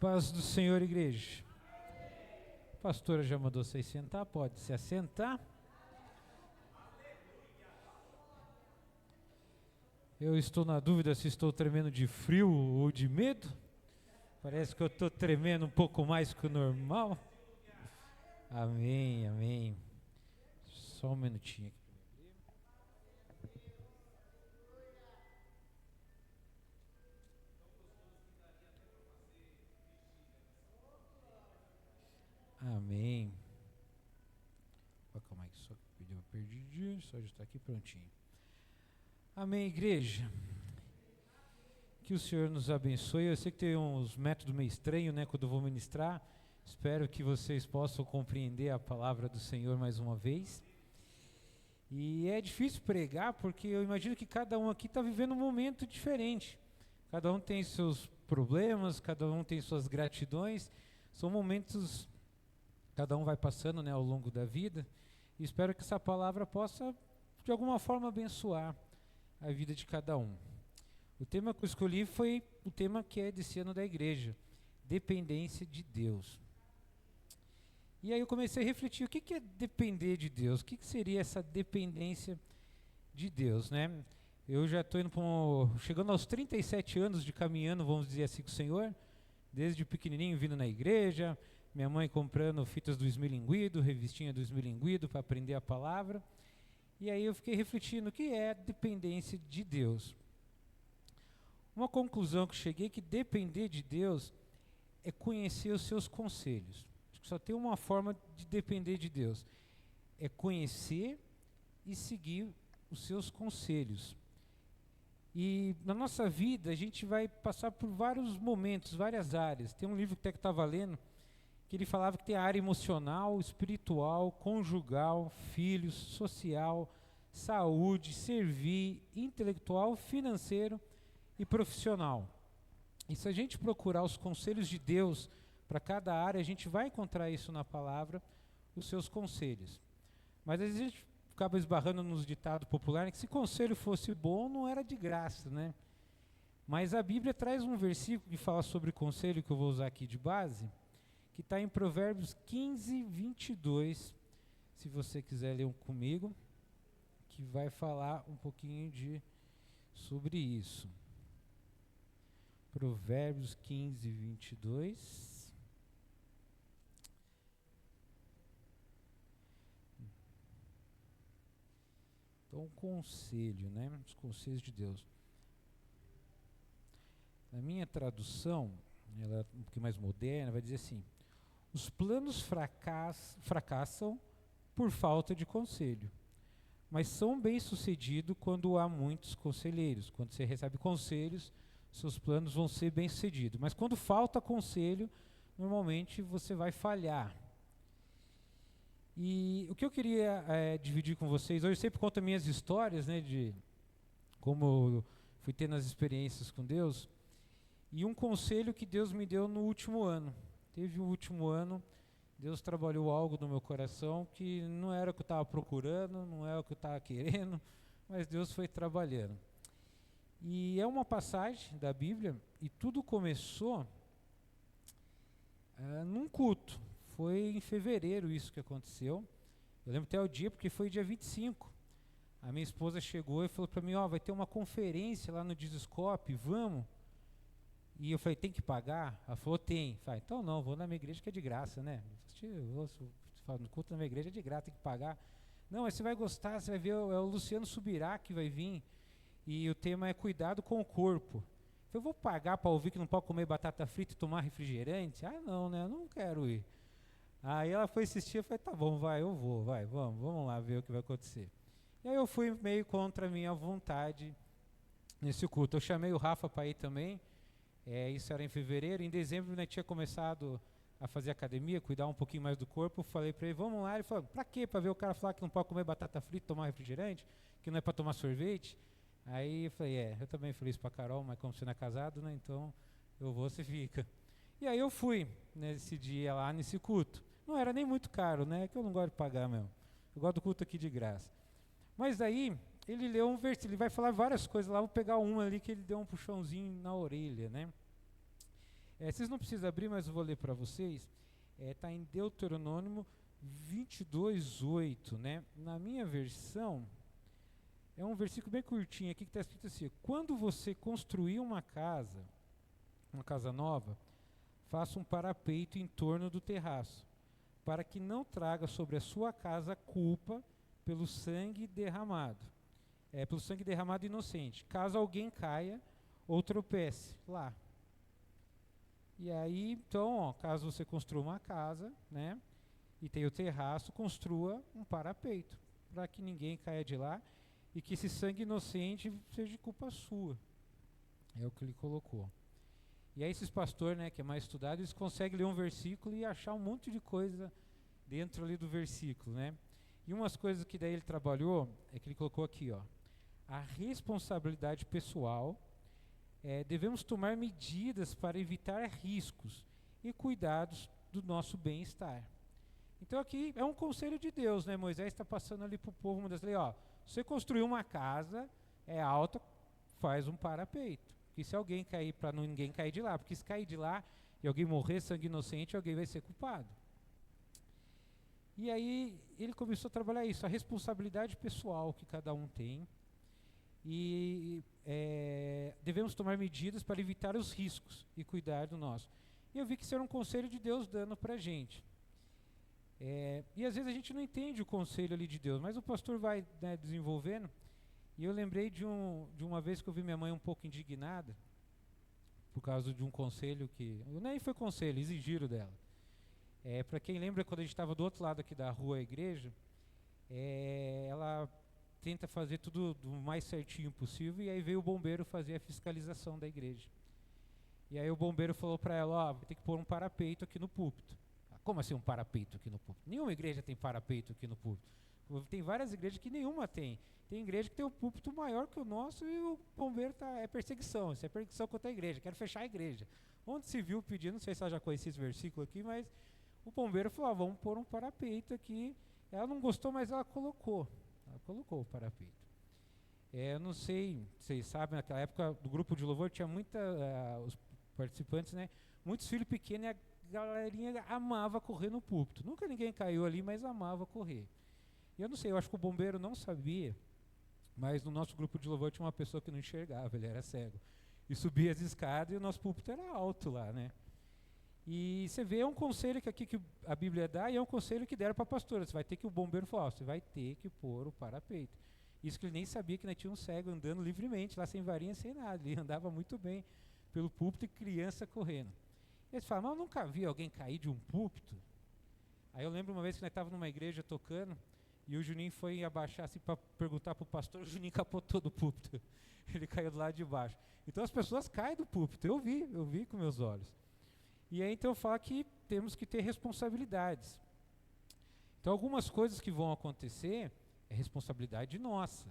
Paz do Senhor, igreja. A pastora já mandou vocês sentar, pode se assentar. Eu estou na dúvida se estou tremendo de frio ou de medo. Parece que eu estou tremendo um pouco mais que o normal. Amém, amém. Só um minutinho aqui. Amém. Calma aí, só pediu uma perdidinha, só ajustar aqui prontinho. Amém, igreja. Que o Senhor nos abençoe. Eu sei que tem uns métodos meio estranhos, né, quando eu vou ministrar. Espero que vocês possam compreender a palavra do Senhor mais uma vez. E é difícil pregar porque eu imagino que cada um aqui está vivendo um momento diferente. Cada um tem seus problemas, cada um tem suas gratidões. São momentos, cada um vai passando, né, ao longo da vida. E espero que essa palavra possa, de alguma forma, abençoar a vida de cada um. O tema que eu escolhi foi o tema que é desse ano da igreja, dependência de Deus. E aí eu comecei a refletir, o que é depender de Deus? O que seria essa dependência de Deus, né? Eu já estou chegando aos 37 anos de caminhando, vamos dizer assim, com o Senhor, desde pequenininho vindo na igreja, minha mãe comprando fitas do Esmilinguido, revistinha do Esmilinguido para aprender a palavra. E aí eu fiquei refletindo, o que é a dependência de Deus? Uma conclusão que cheguei é que depender de Deus é conhecer os seus conselhos. Acho que só tem uma forma de depender de Deus. É conhecer e seguir os seus conselhos. E na nossa vida a gente vai passar por vários momentos, várias áreas. Tem um livro que até que estava lendo, que ele falava que tem a área emocional, espiritual, conjugal, filhos, social, saúde, servir, intelectual, financeiro e profissional. E se a gente procurar os conselhos de Deus para cada área, a gente vai encontrar isso na palavra, os seus conselhos. Mas às vezes a gente acaba esbarrando nos ditados populares que se conselho fosse bom, não era de graça, né? Mas a Bíblia traz um versículo que fala sobre conselho, que eu vou usar aqui de base, que está em Provérbios 15, 22, se você quiser ler comigo, que vai falar um pouquinho sobre isso. Provérbios 15, 22. Então, conselho, né? Os conselhos de Deus. Na minha tradução, ela é um pouquinho mais moderna, vai dizer assim: os planos fracassam por falta de conselho, mas são bem-sucedidos quando há muitos conselheiros. Quando você recebe conselhos, seus planos vão ser bem-sucedidos. Mas quando falta conselho, normalmente você vai falhar. E o que eu queria dividir com vocês, hoje eu sempre conto minhas histórias, né, de como eu fui tendo as experiências com Deus, e um conselho que Deus me deu no último ano. Teve um último ano, Deus trabalhou algo no meu coração que não era o que eu estava procurando, não era o que eu estava querendo, mas Deus foi trabalhando. E é uma passagem da Bíblia, e tudo começou num culto. Foi em fevereiro isso que aconteceu. Eu lembro até o dia, porque foi dia 25. A minha esposa chegou e falou para mim, vai ter uma conferência lá no Dizoscope, vamos? E eu falei, tem que pagar? Ela falou, tem. Eu falei, então não, vou na minha igreja que é de graça, né? No culto na minha igreja é de graça, tem que pagar. Não, mas você vai gostar, você vai ver, é o Luciano Subirá que vai vir. E o tema é cuidado com o corpo. Eu vou pagar para ouvir que não pode comer batata frita e tomar refrigerante? Não, né? Eu não quero ir. Aí ela foi assistir, eu falei, tá bom, vai, eu vou, vai, vamos lá ver o que vai acontecer. E aí eu fui meio contra a minha vontade nesse culto. Eu chamei o Rafa para ir também, isso era em fevereiro. Em dezembro, né, tinha começado a fazer academia, cuidar um pouquinho mais do corpo. Eu falei para ele, vamos lá. Ele falou, pra quê? Para ver o cara falar que não pode comer batata frita, tomar refrigerante, que não é para tomar sorvete. Aí eu falei, eu também falei isso para Carol, mas como você não é casado, né, então eu vou, você fica. E aí eu fui nesse dia lá, nesse culto. Não era nem muito caro, né? Que eu não gosto de pagar mesmo. Eu gosto do culto aqui de graça. Mas aí, ele leu um versículo, ele vai falar várias coisas lá, vou pegar uma ali que ele deu um puxãozinho na orelha, né? Vocês não precisam abrir, mas eu vou ler para vocês. Está em Deuteronômio 22:8, né? Na minha versão, é um versículo bem curtinho aqui que está escrito assim: quando você construir uma casa nova, faça um parapeito em torno do terraço, para que não traga sobre a sua casa culpa pelo sangue derramado. Pelo sangue derramado inocente, caso alguém caia ou tropece lá. E aí, então, caso você construa uma casa, né, e tenha o terraço, construa um parapeito, para que ninguém caia de lá e que esse sangue inocente seja de culpa sua. É o que ele colocou. E aí esses pastores, né, que é mais estudado, eles conseguem ler um versículo e achar um monte de coisa dentro ali do versículo, né? E umas coisas que daí ele trabalhou, é que ele colocou aqui, a responsabilidade pessoal, devemos tomar medidas para evitar riscos e cuidados do nosso bem-estar. Então aqui é um conselho de Deus, né? Moisés está passando ali para o povo, uma das leis, você construiu uma casa, alta, faz um parapeito. Porque se alguém cair, para ninguém cair de lá, porque se cair de lá e alguém morrer, sangue inocente, alguém vai ser culpado. E aí ele começou a trabalhar isso, a responsabilidade pessoal que cada um tem. E devemos tomar medidas para evitar os riscos e cuidar do nosso. E eu vi que isso era um conselho de Deus dando para a gente. E às vezes a gente não entende o conselho ali de Deus, mas o pastor vai, né, desenvolvendo. E eu lembrei de uma vez que eu vi minha mãe um pouco indignada por causa de um conselho que... Nem foi conselho, exigiram dela. Para quem lembra, quando a gente estava do outro lado aqui da rua, a igreja, ela tenta fazer tudo do mais certinho possível, e aí veio o bombeiro fazer a fiscalização da igreja. E aí o bombeiro falou para ela, vai ter que pôr um parapeito aqui no púlpito. Como assim um parapeito aqui no púlpito? Nenhuma igreja tem parapeito aqui no púlpito. Tem várias igrejas que nenhuma tem. Tem igreja que tem um púlpito maior que o nosso e o bombeiro é perseguição. Isso é perseguição contra a igreja. Quero fechar a igreja. Onde se viu pedindo, não sei se ela já conhecia esse versículo aqui, mas o bombeiro falou, vamos pôr um parapeito aqui. Ela não gostou, mas ela colocou. Ela colocou o parapeito. Eu não sei, vocês sabem, naquela época do grupo de louvor tinha os participantes, né? Muitos filhos pequenos, e a galerinha amava correr no púlpito. Nunca ninguém caiu ali, mas amava correr. E eu não sei, eu acho que o bombeiro não sabia, mas no nosso grupo de louvor tinha uma pessoa que não enxergava, ele era cego. E subia as escadas e o nosso púlpito era alto lá, né? E você vê, é um conselho que aqui que a Bíblia dá, e é um conselho que deram para a pastora. Você vai ter que, o bombeiro falou, você vai ter que pôr o parapeito. Isso que ele nem sabia, que tinha um cego andando livremente, lá sem varinha, sem nada. Ele andava muito bem pelo púlpito e criança correndo. E eles falam, mas eu nunca vi alguém cair de um púlpito. Aí eu lembro uma vez que nós estávamos numa igreja tocando, e o Juninho foi abaixar assim para perguntar para o pastor, o Juninho capotou do púlpito. Ele caiu do lado de baixo. Então as pessoas caem do púlpito, eu vi com meus olhos. E aí então eu falo que temos que ter responsabilidades. Então algumas coisas que vão acontecer é responsabilidade nossa.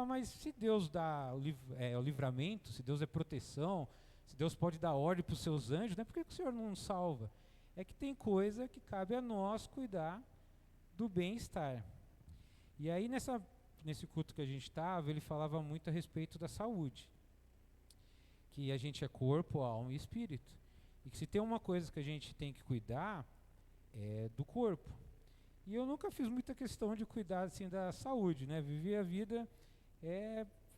Mas se Deus dá o livramento, se Deus é proteção, se Deus pode dar ordem para os seus anjos, né, por que o Senhor não nos salva? É que tem coisa que cabe a nós cuidar do bem-estar. E aí nesse culto que a gente estava, ele falava muito a respeito da saúde. Que a gente é corpo, alma e espírito. E que se tem uma coisa que a gente tem que cuidar, é do corpo. E eu nunca fiz muita questão de cuidar assim da saúde, né? Vivi a vida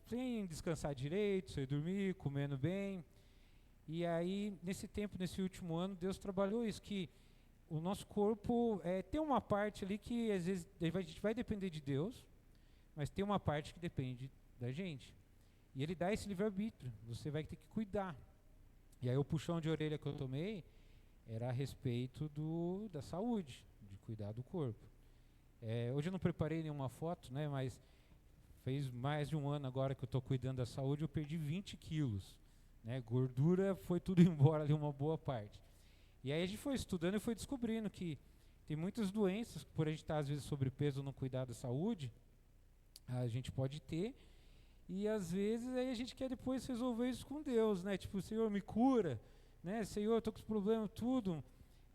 sem descansar direito, sem dormir, comendo bem. E aí, nesse último ano, Deus trabalhou isso, que o nosso corpo tem uma parte ali que às vezes a gente vai depender de Deus, mas tem uma parte que depende da gente. E Ele dá esse livre-arbítrio, você vai ter que cuidar. E aí o puxão de orelha que eu tomei era a respeito da saúde, de cuidar do corpo. Hoje eu não preparei nenhuma foto, né, mas fez mais de um ano agora que eu estou cuidando da saúde, eu perdi 20 quilos. Né, gordura foi tudo embora ali, uma boa parte. E aí a gente foi estudando e foi descobrindo que tem muitas doenças, por a gente estar às vezes sobrepeso ou não cuidar da saúde, a gente pode ter, e às vezes aí a gente quer depois resolver isso com Deus, né? Tipo, Senhor, me cura, né? Senhor, eu tô com os problemas tudo.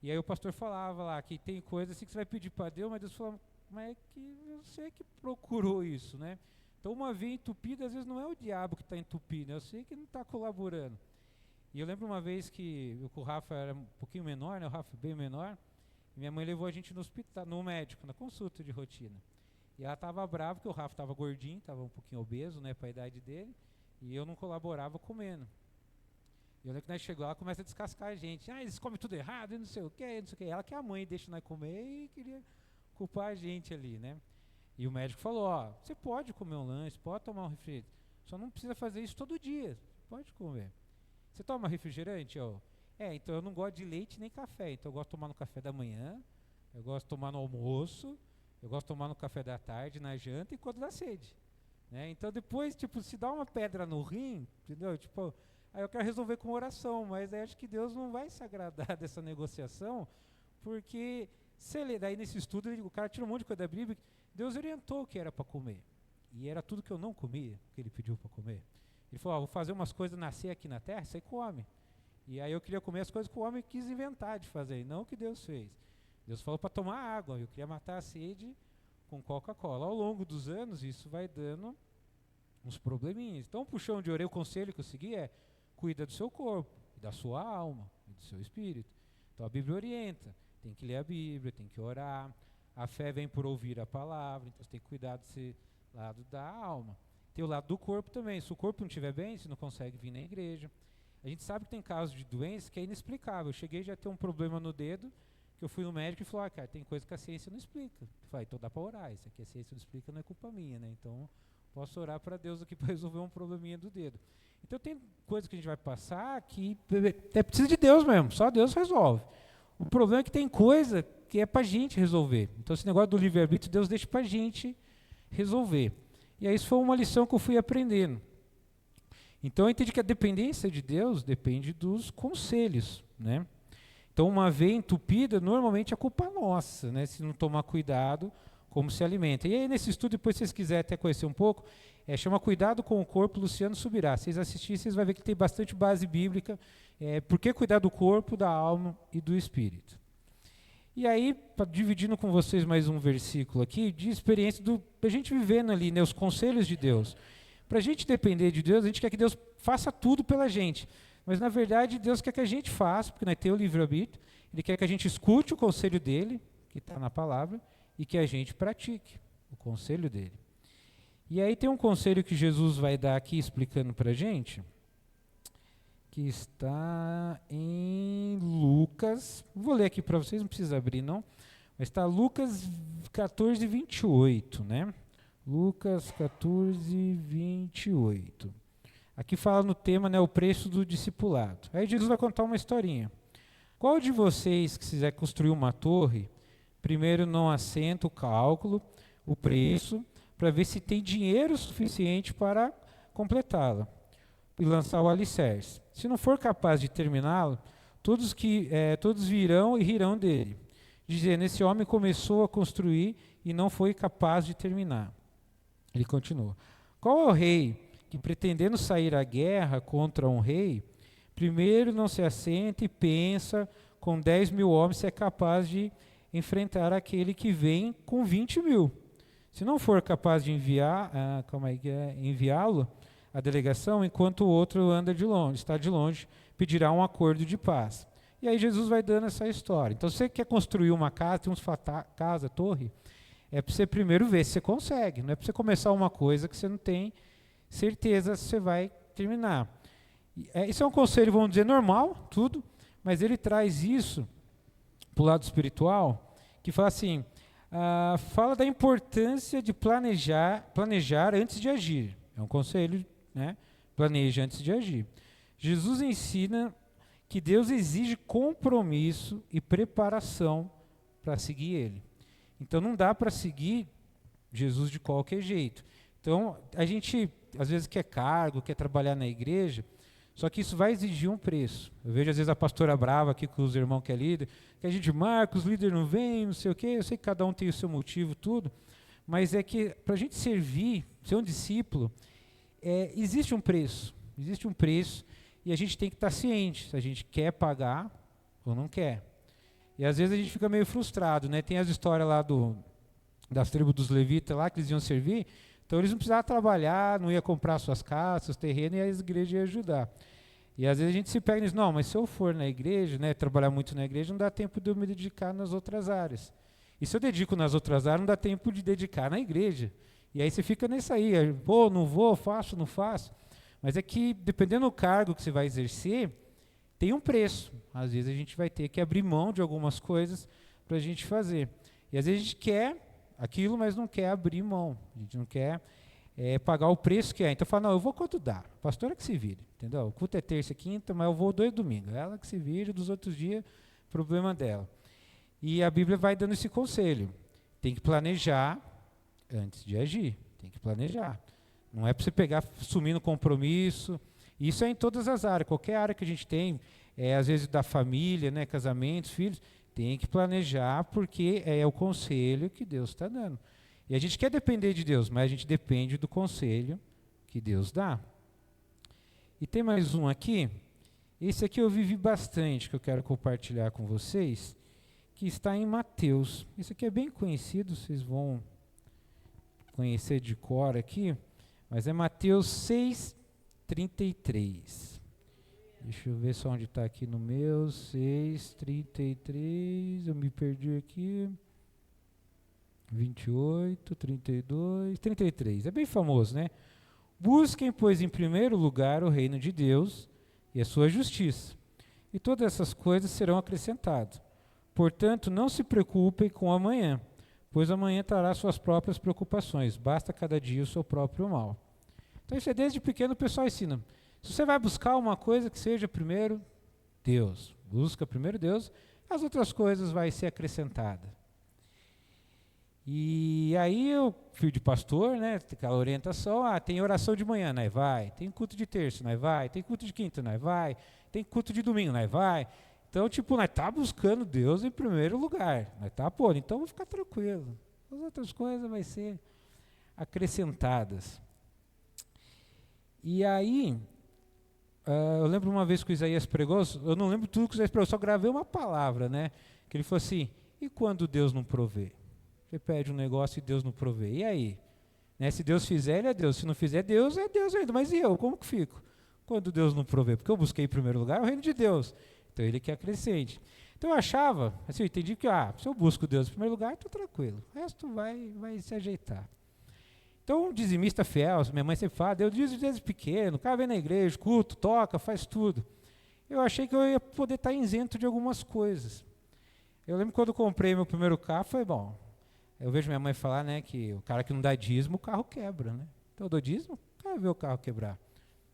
E aí o pastor falava lá que tem coisas assim que você vai pedir para Deus, mas Deus falava, mas é que você que procurou isso, né? Então uma veia entupida às vezes não é o diabo que está entupindo, eu sei que não está colaborando. E eu lembro uma vez que o Rafa era um pouquinho menor, né, o Rafa bem menor, e minha mãe levou a gente no hospital, no médico, na consulta de rotina. E ela estava brava porque o Rafa estava gordinho, estava um pouquinho obeso, né, para a idade dele, e eu não colaborava comendo. E eu lembro que nós chegamos lá, começa a descascar a gente. Ah, eles comem tudo errado, e não sei o quê, não sei o quê. Ela que é a mãe deixa nós comer e queria culpar a gente ali, né? E o médico falou, ó, você pode comer um lanche, pode tomar um refrigerante, só não precisa fazer isso todo dia, pode comer. Você toma refrigerante, ó? Então eu não gosto de leite nem café, então eu gosto de tomar no café da manhã, eu gosto de tomar no almoço, eu gosto de tomar no café da tarde, na janta e quando dá sede, né? Então depois, tipo, se dá uma pedra no rim, entendeu? Tipo, aí eu quero resolver com oração, mas aí acho que Deus não vai se agradar dessa negociação, porque se ele, daí nesse estudo o cara tira um monte de coisa da Bíblia, Deus orientou o que era para comer, e era tudo que eu não comia, que ele pediu para comer. Ele falou, vou fazer umas coisas nascer aqui na terra, você come. E aí eu queria comer as coisas que o homem quis inventar de fazer, e não o que Deus fez. Deus falou para tomar água, eu queria matar a sede com Coca-Cola. Ao longo dos anos, isso vai dando uns probleminhas. Então, um puxão de orelha, o conselho que eu segui é, cuida do seu corpo, da sua alma, e do seu espírito. Então, a Bíblia orienta, tem que ler a Bíblia, tem que orar. A fé vem por ouvir a palavra, então você tem que cuidar desse lado da alma. Tem o lado do corpo também, se o corpo não estiver bem, você não consegue vir na igreja. A gente sabe que tem casos de doença que é inexplicável. Eu cheguei já a ter um problema no dedo, que eu fui no médico e falou, cara, tem coisa que a ciência não explica. Eu falei, então dá para orar, isso aqui a ciência não explica, não é culpa minha, né? Então, posso orar para Deus aqui para resolver um probleminha do dedo. Então tem coisas que a gente vai passar que é preciso de Deus mesmo, só Deus resolve. O problema é que tem coisa que é para a gente resolver. Então esse negócio do livre-arbítrio, Deus deixa para a gente resolver. E aí isso foi uma lição que eu fui aprendendo. Então eu entendi que a dependência de Deus depende dos conselhos, né? Então uma veia entupida, normalmente a culpa é nossa, né? Se não tomar cuidado, como se alimenta. E aí nesse estudo, depois se vocês quiserem até conhecer um pouco, chama Cuidado com o Corpo, Luciano Subirá. Se vocês assistirem, vocês vão ver que tem bastante base bíblica. Por que cuidar do corpo, da alma e do espírito? E aí, dividindo com vocês mais um versículo aqui, de experiência da gente vivendo ali, né, os conselhos de Deus. Para a gente depender de Deus, a gente quer que Deus faça tudo pela gente. Mas, na verdade, Deus quer que a gente faça, porque nós temos o livre-arbítrio, Ele quer que a gente escute o conselho dEle, que está na palavra, e que a gente pratique o conselho dEle. E aí tem um conselho que Jesus vai dar aqui, explicando para a gente, que está em Lucas, vou ler aqui para vocês, não precisa abrir não, mas está Lucas 14, 28, né? Lucas 14, 28. Aqui fala no tema, né, o preço do discipulado. Aí Jesus vai contar uma historinha. Qual de vocês que quiser construir uma torre, primeiro não assenta o cálculo, o preço, para ver se tem dinheiro suficiente para completá-la e lançar o alicerce. Se não for capaz de terminá-lo, todos virão e rirão dele, dizendo, esse homem começou a construir e não foi capaz de terminar. Ele continua. Qual é o rei que, pretendendo sair à guerra contra um rei, primeiro não se assenta e pensa com 10.000 homens se é capaz de enfrentar aquele que vem com 20.000? Se não for capaz de enviá-lo à delegação, enquanto o outro está de longe, pedirá um acordo de paz. E aí Jesus vai dando essa história. Então, se você quer construir uma casa, tem uns casa, torre, é para você primeiro ver se você consegue. Não é para você começar uma coisa que você não tem certeza se você vai terminar. Isso é um conselho, vamos dizer, normal, tudo, mas ele traz isso para o lado espiritual, que fala assim, fala da importância de planejar antes de agir. É um conselho, né? Planeja antes de agir. Jesus ensina que Deus exige compromisso e preparação para seguir Ele. Então não dá para seguir Jesus de qualquer jeito. Então a gente às vezes quer cargo, quer trabalhar na igreja, só que isso vai exigir um preço. Eu vejo às vezes a pastora brava aqui com os irmãos que é líder, que a gente marca, os líderes não vêm, não sei o quê, eu sei que cada um tem o seu motivo, tudo, mas é que para a gente servir, ser um discípulo, existe um preço, e a gente tem que estar ciente se a gente quer pagar ou não quer. E às vezes a gente fica meio frustrado, né? Tem as histórias lá das tribos dos levitas lá, que eles iam servir, então eles não precisavam trabalhar, não iam comprar suas casas, seus terrenos, e a igreja ia ajudar. E às vezes a gente se pega e diz, não, mas se eu for na igreja, né, trabalhar muito na igreja, não dá tempo de eu me dedicar nas outras áreas. E se eu dedico nas outras áreas, não dá tempo de dedicar na igreja. E aí você fica nessa aí, vou, não vou, faço, não faço. Mas é que, dependendo do cargo que você vai exercer, tem um preço. Às vezes a gente vai ter que abrir mão de algumas coisas para a gente fazer. E às vezes a gente quer aquilo, mas não quer abrir mão. A gente não quer pagar o preço que é. Então fala, não, eu vou quando dá. A pastora que se vire, entendeu? O culto é terça e quinta, mas eu vou 2 domingos. Ela que se vire, dos outros dias, problema dela. E a Bíblia vai dando esse conselho. Tem que planejar antes de agir. Tem que planejar. Não é para você pegar, sumir no compromisso. Isso é em todas as áreas. Qualquer área que a gente tem, às vezes da família, né, casamentos, filhos, tem que planejar porque é o conselho que Deus está dando. E a gente quer depender de Deus, mas a gente depende do conselho que Deus dá. E tem mais um aqui. Esse aqui eu vivi bastante, que eu quero compartilhar com vocês, que está em Mateus. Esse aqui é bem conhecido, vocês vão conhecer de cor aqui, mas é Mateus 6:33. Deixa eu ver só onde está aqui no meu, 6:33, eu me perdi aqui, 28, 32, 33, é bem famoso, né? Busquem, pois, em primeiro lugar o reino de Deus e a sua justiça, e todas essas coisas serão acrescentadas. Portanto, não se preocupem com o amanhã, pois amanhã trará suas próprias preocupações, basta cada dia o seu próprio mal. Então isso é desde pequeno o pessoal ensina. Se você vai buscar uma coisa que seja primeiro Deus, busca primeiro Deus, as outras coisas vai ser acrescentada. E aí eu, filho de pastor, né, aquela orientação, tem oração de manhã, nós vai, tem culto de terça, nós vai, tem culto de quinta, nós vai, tem culto de domingo, nós vai. Então, tipo, nós tá buscando Deus em primeiro lugar, nós tá pondo, então vamos ficar tranquilo. As outras coisas vai ser acrescentadas. E aí, eu lembro uma vez que o Isaías pregou, eu não lembro tudo que o Isaías pregou, só gravei uma palavra, né? Que ele falou assim, e quando Deus não provê? Você pede um negócio e Deus não provê, e aí? Né, se Deus fizer, ele é Deus, se não fizer, Deus é Deus ainda, mas e eu, como que fico? Quando Deus não provê? Porque eu busquei em primeiro lugar o reino de Deus, então ele que acrescente. Então eu achava, assim, eu entendi que, se eu busco Deus em primeiro lugar, estou tranquilo, o resto vai se ajeitar. Então, um dizimista fiel, minha mãe sempre fala, Deus diz desde pequeno, o cara vem na igreja, culto, toca, faz tudo. Eu achei que eu ia poder estar isento de algumas coisas. Eu lembro quando eu comprei meu primeiro carro, foi bom. Eu vejo minha mãe falar, né, que o cara que não dá dízimo, o carro quebra, né? Então eu dou dízimo, o cara vê o carro quebrar.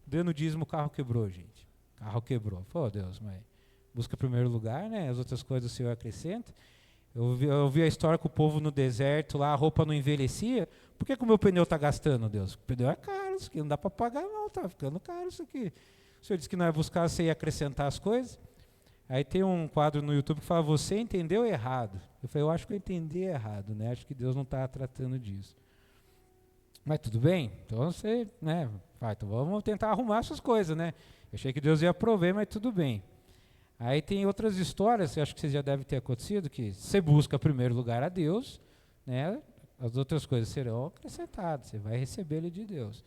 Dando dízimo, o carro quebrou, gente. O carro quebrou. Pô, Deus, mas busca primeiro lugar, né? As outras coisas o Senhor acrescenta. Eu vi a história com o povo no deserto, lá a roupa não envelhecia. Por que o meu pneu está gastando, Deus? O pneu é caro, isso aqui não dá para pagar não, está ficando caro isso aqui. O Senhor disse que não é buscar, você ia acrescentar as coisas. Aí tem um quadro no YouTube que fala, você entendeu errado. Eu falei, eu acho que eu entendi errado, né? Acho que Deus não está tratando disso. Mas tudo bem, então você, né? Então vamos tentar arrumar essas coisas, né? Eu achei que Deus ia prover, mas tudo bem. Aí tem outras histórias, eu acho que vocês já devem ter acontecido, que você busca em primeiro lugar a Deus, né? As outras coisas serão acrescentadas, você vai receber ele de Deus.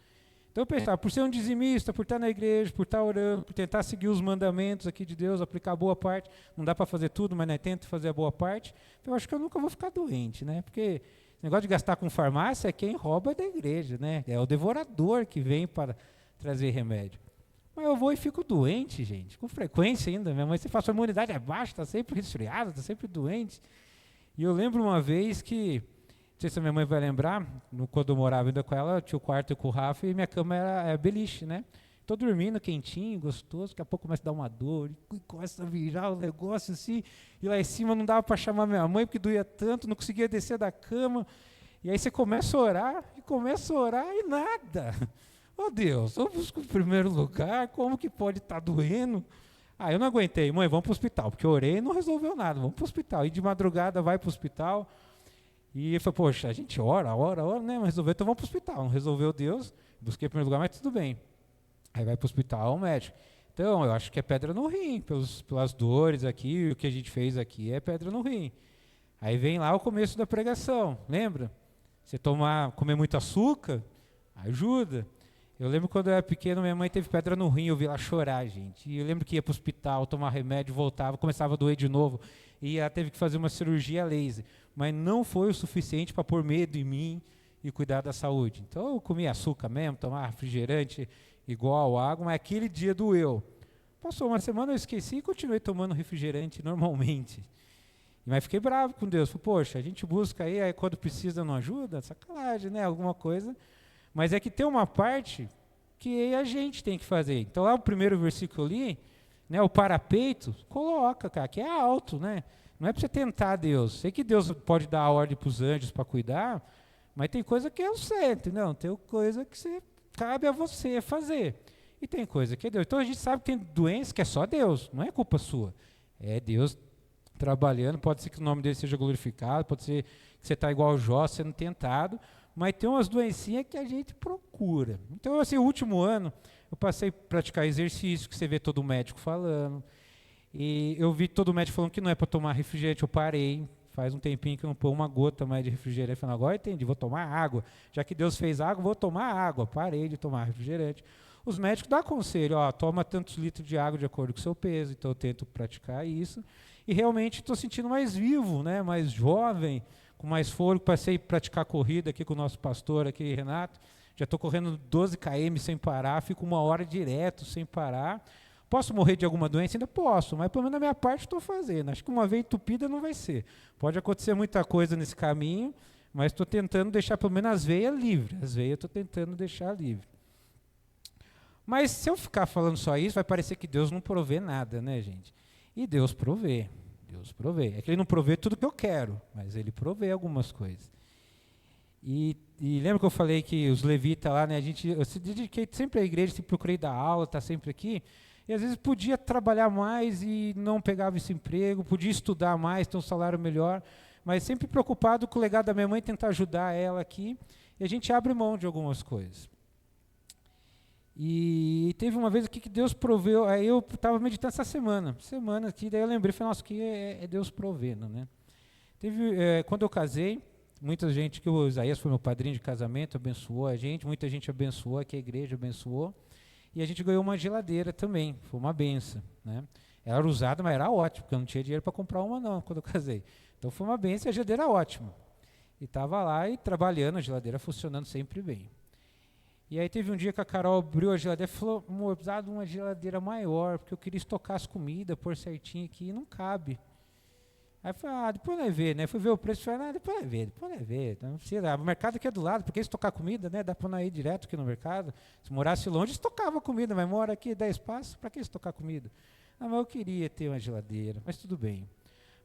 Então eu pensava, por ser um dizimista, por estar na igreja, por estar orando, por tentar seguir os mandamentos aqui de Deus, aplicar a boa parte, não dá para fazer tudo, mas né, tento fazer a boa parte, eu acho que eu nunca vou ficar doente, né? Porque esse negócio de gastar com farmácia é quem rouba da igreja, né? É o devorador que vem para trazer remédio. Mas eu vou e fico doente, gente, com frequência ainda. Minha mãe sempre fala, sua imunidade é baixa, está sempre resfriada, está sempre doente. E eu lembro uma vez que, não sei se a minha mãe vai lembrar, quando eu morava ainda com ela, eu tinha o quarto com o Rafa e minha cama era beliche, né? Estou dormindo quentinho, gostoso, daqui a pouco começa a dar uma dor, e começa a virar o negócio assim, e lá em cima não dava para chamar minha mãe, porque doía tanto, não conseguia descer da cama. E aí você começa a orar e nada. Oh Deus, eu busco em primeiro lugar, como que pode estar doendo? Eu não aguentei, mãe, vamos para o hospital, porque eu orei e não resolveu nada, vamos para o hospital. E de madrugada vai para o hospital, e ele falou, poxa, a gente ora, né, mas resolveu, então vamos para o hospital. Não resolveu Deus, busquei em primeiro lugar, mas tudo bem. Aí vai para o hospital, o médico. Então, eu acho que é pedra no rim, pelas dores aqui, o que a gente fez aqui é pedra no rim. Aí vem lá o começo da pregação, lembra? Você comer muito açúcar, ajuda. Eu lembro quando eu era pequeno, minha mãe teve pedra no rim, eu vi ela chorar, gente. E eu lembro que ia para o hospital, tomar remédio, voltava, começava a doer de novo. E ela teve que fazer uma cirurgia laser. Mas não foi o suficiente para pôr medo em mim e cuidar da saúde. Então eu comia açúcar mesmo, tomava refrigerante igual água, mas aquele dia doeu. Passou uma semana, eu esqueci e continuei tomando refrigerante normalmente. Mas fiquei bravo com Deus. Falei, poxa, a gente busca aí quando precisa não ajuda? Sacanagem, né? Alguma coisa. Mas é que tem uma parte que a gente tem que fazer. Então lá o primeiro versículo ali, né, o parapeito, coloca, cara, que é alto, né? Não é para você tentar Deus. Sei que Deus pode dar a ordem para os anjos para cuidar, mas tem coisa que é o certo, entendeu? Tem coisa que cabe a você fazer. E tem coisa que é Deus. Então a gente sabe que tem doença que é só Deus, não é culpa sua. É Deus trabalhando, pode ser que o nome dele seja glorificado, pode ser que você está igual o Jó, sendo tentado, mas tem umas doencinhas que a gente procura. Então, assim, o último ano, eu passei a praticar exercício, que você vê todo médico falando, e eu vi todo médico falando que não é para tomar refrigerante, eu parei, faz um tempinho que eu não pôr uma gota mais de refrigerante, falando, agora eu entendi, vou tomar água, já que Deus fez água, vou tomar água, parei de tomar refrigerante. Os médicos dão conselho, ó, toma tantos litros de água de acordo com o seu peso, então eu tento praticar isso, e realmente estou sentindo mais vivo, né, mais jovem, com mais fôlego. Passei a praticar corrida aqui com o nosso pastor, aqui, Renato. Já estou correndo 12 km sem parar, fico 1 hora direto sem parar. Posso morrer de alguma doença? Ainda posso, mas pelo menos a minha parte estou fazendo. Acho que uma veia entupida não vai ser. Pode acontecer muita coisa nesse caminho, mas estou tentando deixar pelo menos as veias livres. As veias estou tentando deixar livre. Mas se eu ficar falando só isso, vai parecer que Deus não provê nada, né, gente? E Deus provê. Deus provê. É que Ele não provê tudo que eu quero, mas Ele provê algumas coisas. E lembra que eu falei que os levitas lá, né, eu se dediquei sempre à igreja, sempre procurei dar aula, estar sempre aqui, e às vezes podia trabalhar mais e não pegava esse emprego, podia estudar mais, ter um salário melhor, mas sempre preocupado com o legado da minha mãe, tentar ajudar ela aqui, e a gente abre mão de algumas coisas. E teve uma vez aqui que Deus proveu, aí eu estava meditando essa semana aqui, daí eu lembrei, falei, nossa, que é Deus provendo, né? Quando eu casei, muita gente, que o Isaías foi meu padrinho de casamento, abençoou a gente, muita gente abençoou, aqui a igreja abençoou, e a gente ganhou uma geladeira também, foi uma benção, né? Ela era usada, mas era ótimo, porque eu não tinha dinheiro para comprar uma não, quando eu casei. Então foi uma benção e a geladeira era ótima. E estava lá e trabalhando, a geladeira funcionando sempre bem. E aí teve um dia que a Carol abriu a geladeira e falou, amor, eu precisava de uma geladeira maior, porque eu queria estocar as comidas, pôr certinho aqui, e não cabe. Aí eu falei, depois nós ver, né? Fui ver o preço, falei, depois nós ver. Não precisa, o mercado aqui é do lado, porque estocar comida, né? Dá para nós ir direto aqui no mercado. Se morasse longe, estocava comida, mas mora aqui, 10 passos, para que estocar comida? Mas eu queria ter uma geladeira, mas tudo bem.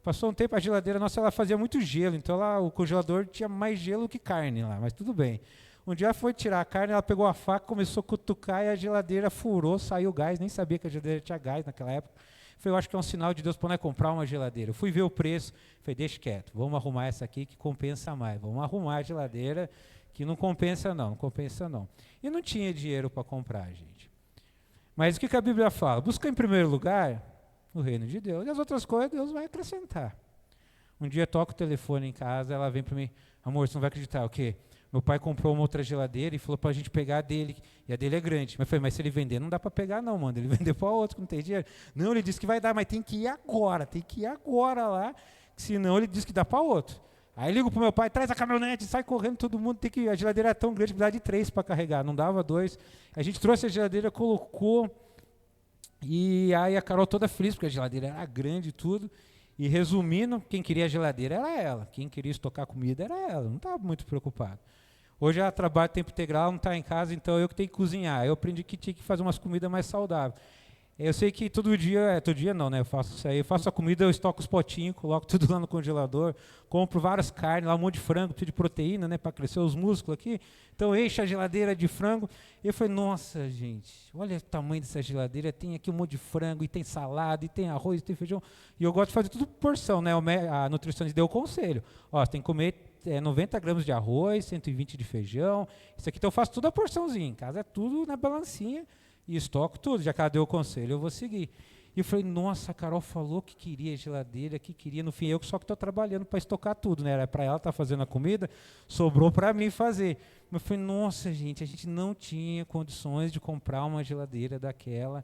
Passou um tempo, a geladeira nossa, ela fazia muito gelo, então lá, o congelador tinha mais gelo que carne lá, mas tudo bem. Um dia ela foi tirar a carne, ela pegou a faca, começou a cutucar e a geladeira furou, saiu gás, nem sabia que a geladeira tinha gás naquela época. Falei, eu acho que é um sinal de Deus para nós comprar uma geladeira. Eu fui ver o preço, falei, deixa quieto, vamos arrumar essa aqui que compensa mais. Vamos arrumar a geladeira que não compensa não. E não tinha dinheiro para comprar, gente. Mas o que a Bíblia fala? Busca em primeiro lugar o reino de Deus, e as outras coisas Deus vai acrescentar. Um dia toco o telefone em casa, ela vem para mim, amor, você não vai acreditar, o quê? Meu pai comprou uma outra geladeira e falou para a gente pegar a dele, e a dele é grande. Mas eu falei, mas se ele vender, não dá para pegar não, mano. Ele vendeu para outro que não tem dinheiro. Não, ele disse que vai dar, mas tem que ir agora lá, senão ele disse que dá para outro. Aí ligo para o meu pai, traz a caminhonete, sai correndo, todo mundo tem que... A geladeira é tão grande, precisava de 3 para carregar, não dava 2. A gente trouxe a geladeira, colocou, e aí a Carol toda feliz, porque a geladeira era grande e tudo. E resumindo, quem queria a geladeira era ela, quem queria estocar comida era ela, não estava muito preocupado. Hoje ela trabalha tempo integral, não está em casa, então eu que tenho que cozinhar. Eu aprendi que tinha que fazer umas comidas mais saudáveis. Eu sei que todo dia não, né? Eu faço isso aí, eu faço a comida, eu estoco os potinhos, coloco tudo lá no congelador, compro várias carnes, lá um monte de frango, preciso de proteína, né? Para crescer os músculos aqui. Então enche a geladeira de frango. E eu falei, nossa, gente, olha o tamanho dessa geladeira, tem aqui um monte de frango, e tem salada, e tem arroz, e tem feijão. E eu gosto de fazer tudo por porção, né? A nutricionista deu o conselho. Ó, você tem que comer 90 gramas de arroz, 120 de feijão. Isso aqui, então eu faço tudo a porçãozinha. Em casa é tudo na balancinha e estoco tudo. Já que ela deu o conselho, eu vou seguir. E eu falei, nossa, a Carol falou que queria geladeira, que queria, no fim eu só que estou trabalhando para estocar tudo, né? Era para ela estar fazendo a comida, sobrou para mim fazer. Mas eu falei, nossa, gente, a gente não tinha condições de comprar uma geladeira daquela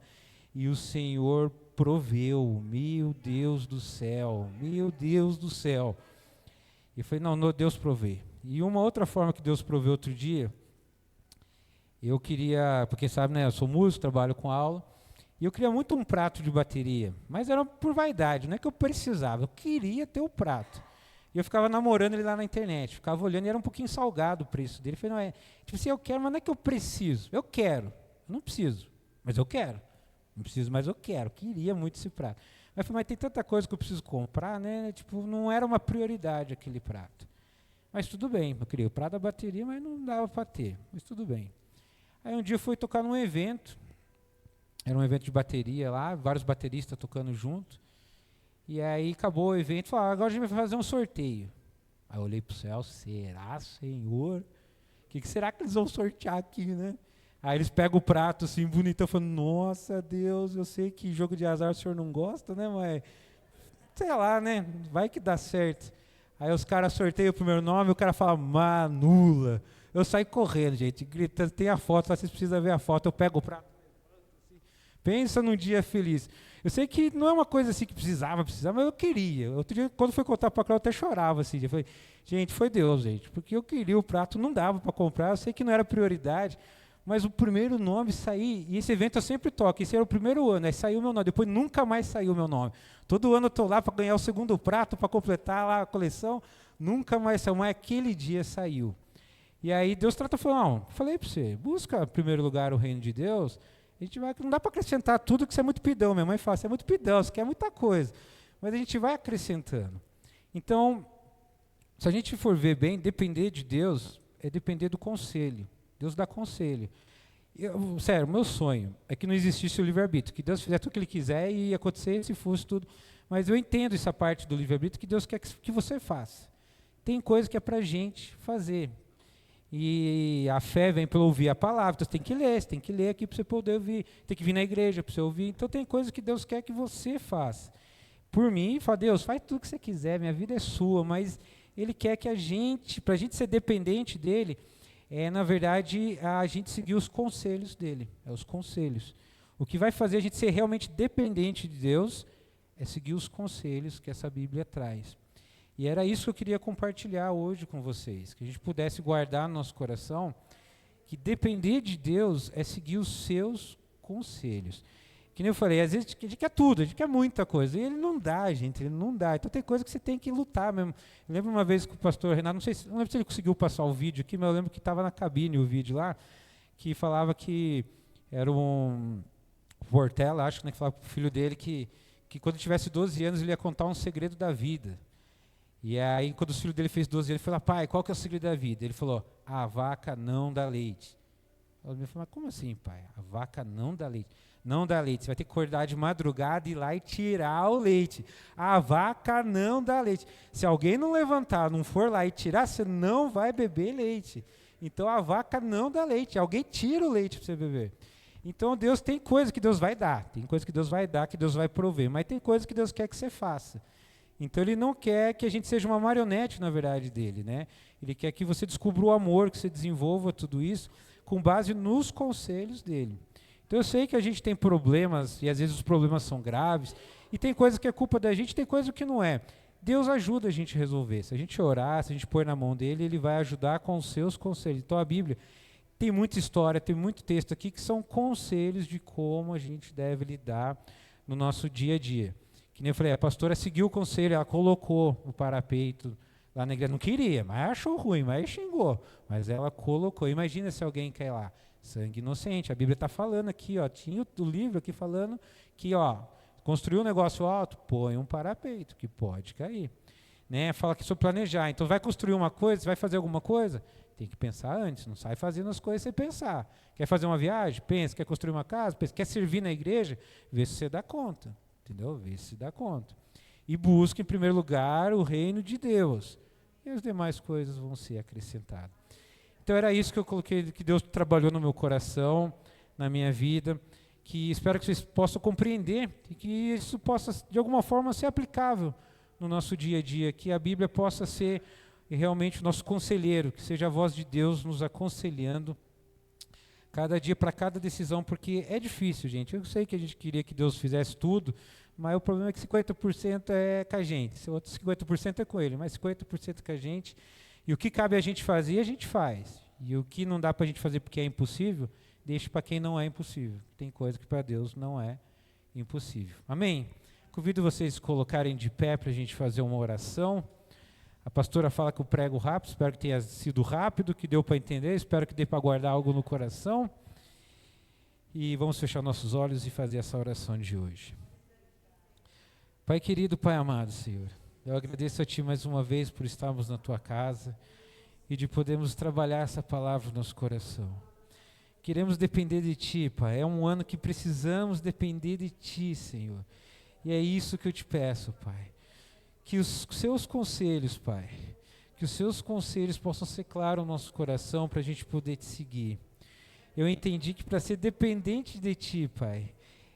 e o Senhor proveu. Meu Deus do céu, meu Deus do céu. E eu falei, não, Deus provê. E uma outra forma que Deus proveu outro dia, eu queria, porque sabe, né, eu sou músico, trabalho com aula, e eu queria muito um prato de bateria, mas era por vaidade, não é que eu precisava, eu queria ter o prato. E eu ficava namorando ele lá na internet, ficava olhando e era um pouquinho salgado o preço dele. Eu falei, não é, tipo assim, eu quero, mas não é que eu preciso, eu quero, eu não preciso, mas eu quero. Não preciso, mas eu quero, queria muito esse prato. Mas eu falei, mas tem tanta coisa que eu preciso comprar, né? Tipo, não era uma prioridade aquele prato. Mas tudo bem, eu queria o prato da bateria, mas não dava para ter, mas tudo bem. Aí um dia eu fui tocar num evento, era um evento de bateria lá, vários bateristas tocando junto. E aí acabou o evento e falou, agora a gente vai fazer um sorteio. Aí eu olhei para o céu, será, Senhor? O que será que eles vão sortear aqui, né? Aí eles pegam o prato assim, bonitão, falando, nossa Deus, eu sei que jogo de azar o senhor não gosta, né? Mas, sei lá, né? Vai que dá certo. Aí os caras sorteiam o primeiro nome, o cara fala, Manula. Eu saí correndo, gente, gritando, tem a foto, lá vocês precisam ver a foto, eu pego o prato. Pensa num dia feliz. Eu sei que não é uma coisa assim que precisava, mas eu queria. Outro dia, quando foi contar para a Cláudia, eu até chorava assim. Eu falei, gente, foi Deus, gente, porque eu queria o prato, não dava para comprar, eu sei que não era prioridade, mas o primeiro nome sair, e esse evento eu sempre toco, esse era o primeiro ano, aí saiu o meu nome, depois nunca mais saiu o meu nome. Todo ano eu estou lá para ganhar o segundo prato, para completar lá a coleção, nunca mais saiu, mas aquele dia saiu. E aí Deus trata e falou, não, falei para você, busca em primeiro lugar o reino de Deus, a gente vai, não dá para acrescentar tudo que você é muito pidão, minha mãe fala, você é muito pidão, você quer muita coisa, mas a gente vai acrescentando. Então, se a gente for ver bem, depender de Deus é depender do conselho. Deus dá conselho. Sério, meu sonho é que não existisse o livre-arbítrio, que Deus fizesse tudo o que Ele quiser e ia acontecer se fosse tudo. Mas eu entendo essa parte do livre-arbítrio que Deus quer que você faça. Tem coisa que é para a gente fazer. E a fé vem para ouvir a palavra, então você tem que ler aqui para você poder ouvir, tem que vir na igreja para você ouvir. Então tem coisas que Deus quer que você faça. Por mim, fala, Deus, faz tudo que você quiser, minha vida é sua, mas Ele quer que a gente, para a gente ser dependente dEle, na verdade, a gente seguir os conselhos dEle, os conselhos. O que vai fazer a gente ser realmente dependente de Deus é seguir os conselhos que essa Bíblia traz. E era isso que eu queria compartilhar hoje com vocês, que a gente pudesse guardar no nosso coração, que depender de Deus é seguir os seus conselhos. Que nem eu falei, às vezes a gente quer tudo, a gente quer muita coisa, e Ele não dá, gente, Ele não dá. Então tem coisa que você tem que lutar mesmo. Eu lembro uma vez que o pastor Renato, não lembro se ele conseguiu passar o vídeo aqui, mas eu lembro que estava na cabine o vídeo lá, que falava que era um Portela, acho, né, que falava para o filho dele que quando tivesse 12 anos ele ia contar um segredo da vida. E aí, quando o filho dele fez 12 anos, ele falou, pai, qual que é o segredo da vida? Ele falou, a vaca não dá leite. Eu falei, mas como assim, pai? A vaca não dá leite. Não dá leite, você vai ter que acordar de madrugada e ir lá e tirar o leite. A vaca não dá leite. Se alguém não levantar, não for lá e tirar, você não vai beber leite. Então, a vaca não dá leite. Alguém tira o leite para você beber. Então, Deus tem coisa que Deus vai dar. Tem coisa que Deus vai dar, que Deus vai prover. Mas tem coisa que Deus quer que você faça. Então Ele não quer que a gente seja uma marionete, na verdade, dEle, né? Ele quer que você descubra o amor, que você desenvolva tudo isso com base nos conselhos dEle. Então eu sei que a gente tem problemas, e às vezes os problemas são graves, e tem coisa que é culpa da gente, tem coisa que não é. Deus ajuda a gente a resolver. Se a gente orar, se a gente pôr na mão dEle, Ele vai ajudar com os seus conselhos. Então a Bíblia tem muita história, tem muito texto aqui que são conselhos de como a gente deve lidar no nosso dia a dia. Que nem eu falei, a pastora seguiu o conselho, ela colocou o parapeito lá na igreja. Não queria, mas achou ruim, mas xingou. Mas ela colocou. Imagina se alguém quer lá, sangue inocente. A Bíblia está falando aqui, ó, tinha o livro aqui falando que, ó, construiu um negócio alto, põe um parapeito, que pode cair. Né? Fala que sobre planejar. Então vai construir uma coisa, vai fazer alguma coisa? Tem que pensar antes, não sai fazendo as coisas sem pensar. Quer fazer uma viagem? Pensa. Quer construir uma casa? Pensa. Quer servir na igreja? Vê se você dá conta. Entendeu? Vê se dá conta. E busca, em primeiro lugar, o reino de Deus. E as demais coisas vão ser acrescentadas. Então era isso que eu coloquei, que Deus trabalhou no meu coração, na minha vida, que espero que vocês possam compreender e que isso possa, de alguma forma, ser aplicável no nosso dia a dia, que a Bíblia possa ser realmente o nosso conselheiro, que seja a voz de Deus nos aconselhando cada dia para cada decisão, porque é difícil, gente. Eu sei que a gente queria que Deus fizesse tudo, mas o problema é que 50% é com a gente, outros 50% é com Ele, mas 50% é com a gente. E o que cabe a gente fazer, a gente faz. E o que não dá para a gente fazer porque é impossível, deixa para quem não é impossível. Tem coisa que para Deus não é impossível. Amém? Convido vocês a se colocarem de pé para a gente fazer uma oração. A pastora fala que eu prego rápido, espero que tenha sido rápido, que deu para entender, espero que dê para guardar algo no coração. E vamos fechar nossos olhos e fazer essa oração de hoje. Pai querido, Pai amado, Senhor, eu agradeço a Ti mais uma vez por estarmos na Tua casa e de podermos trabalhar essa palavra no nosso coração. Queremos depender de Ti, Pai, é um ano que precisamos depender de Ti, Senhor. E é isso que eu Te peço, Pai. Que os Seus conselhos, Pai, que os Seus conselhos possam ser claros no nosso coração para a gente poder Te seguir. Eu entendi que para ser dependente de Ti, Pai,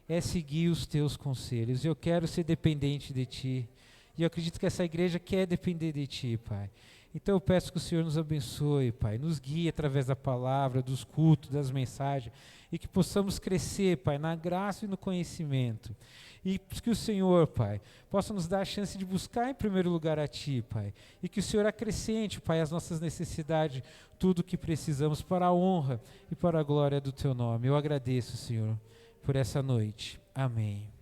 é seguir os Teus conselhos. Eu quero ser dependente de Ti. E eu acredito que essa igreja quer depender de Ti, Pai. Então eu peço que o Senhor nos abençoe, Pai, nos guie através da palavra, dos cultos, das mensagens, e que possamos crescer, Pai, na graça e no conhecimento. E que o Senhor, Pai, possa nos dar a chance de buscar em primeiro lugar a Ti, Pai. E que o Senhor acrescente, Pai, as nossas necessidades, tudo o que precisamos para a honra e para a glória do Teu nome. Eu agradeço, Senhor, por essa noite. Amém.